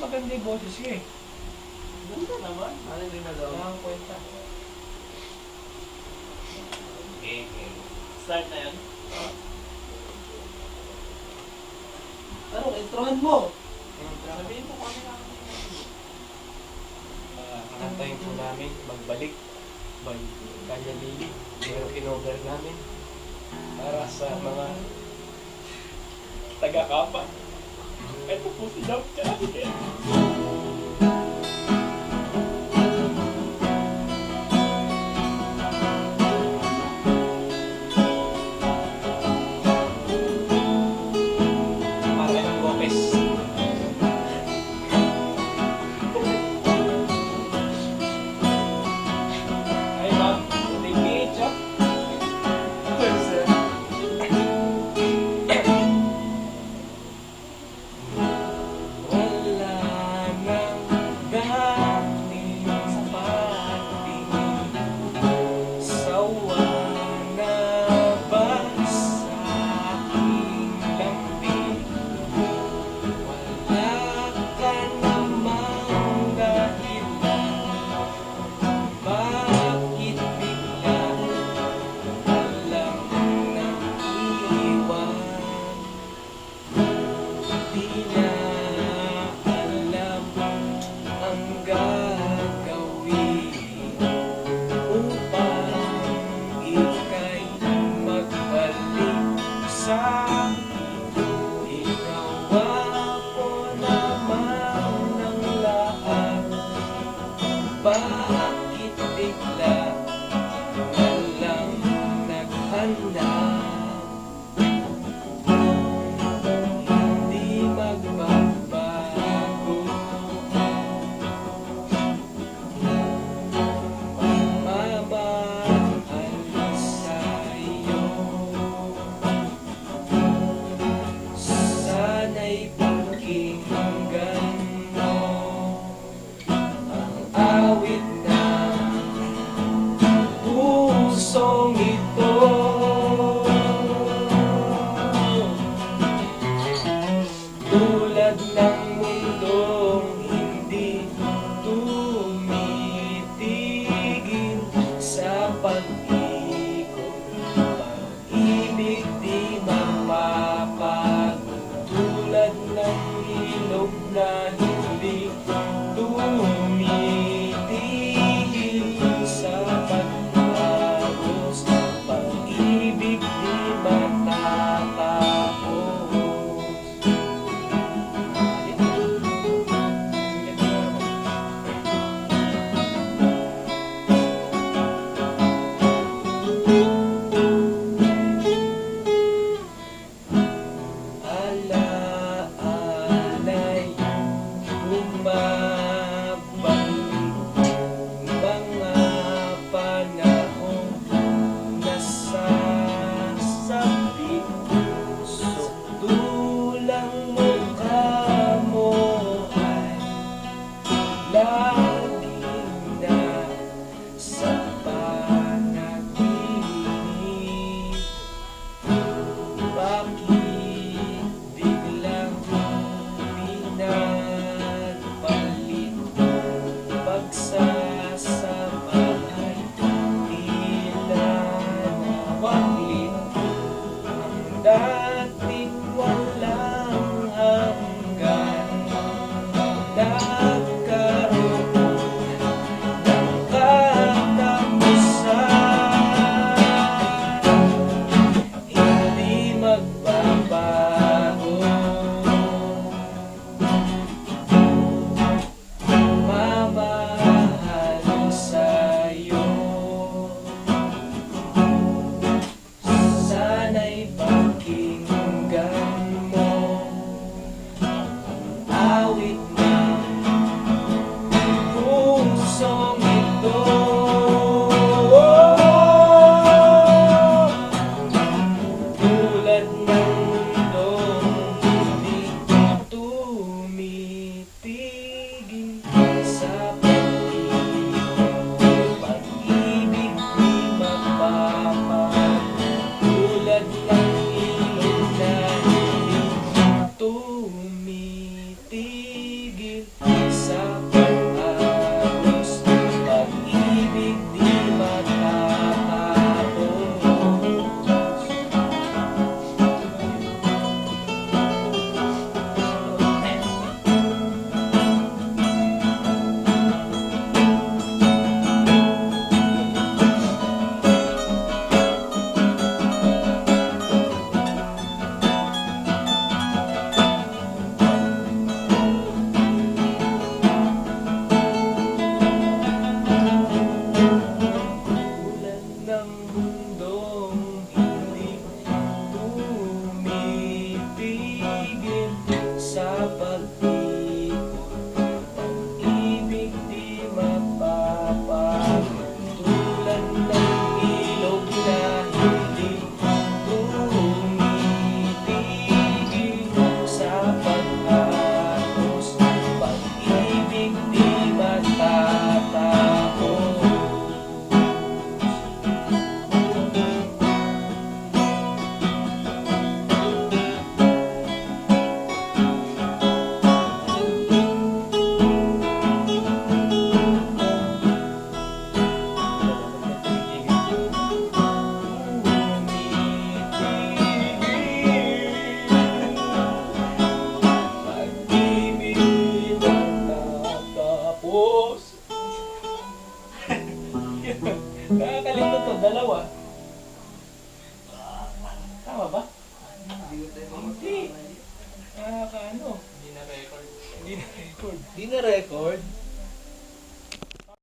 maganda yung boses ko eh. Ganda naman. Ano yung ginagawa? Wala kang kwenta. Okay. Start na yan. Anong instrument mo? Sabihin mo kung ano lang. Kakantayin po namin, magbalik by Kanya Lili. Pero kinover namin para sa mga taga-kapa. Ito po si Dap tsaka si Ken. Bakit bigla na lang naghanda? Hindi magbabago. Mamahal sa'yo. Sana'y pakinggan mo awit ng pusong ito. Tulad ng mundong hindi tumitigil sa pag-ikot, pag-ibig di mapapago. Tulad ng ilog na hindi tumitigil sa pagtapos, pag-ibig di matatapos. Alaalay bumabalik mga panahon nasasabi. Sukdulang mukha mo ay laging nasa panaginip. Bakit biglang pinagpalit pagsasamahan? Tila nawaglit ang dating walang hanggan. Nagkaroon ng katapusan, hindi magbabago. Mamahal sa'yo. Sana'y pakinggan mo awit ng pusong ito. Tulad ng mundong hindi tumitigil sa pag-ibig, pag-ibig di mapapago. Tulad ng ilog na hindi tumitigil sa pag-agos, pag-ibig di matatapos. Ulan ng mundong hindi tumitigil sa pag-ikot, pag-ibig di mapapagod. Tulad ng ilog na hindi tumitigil sa pag-agos, pag-ibig di matatapos. Nakakalimot to, dalawa. Tama ba? Hindi. Nakakaano? Hindi na record. Hindi na record. Hindi na record?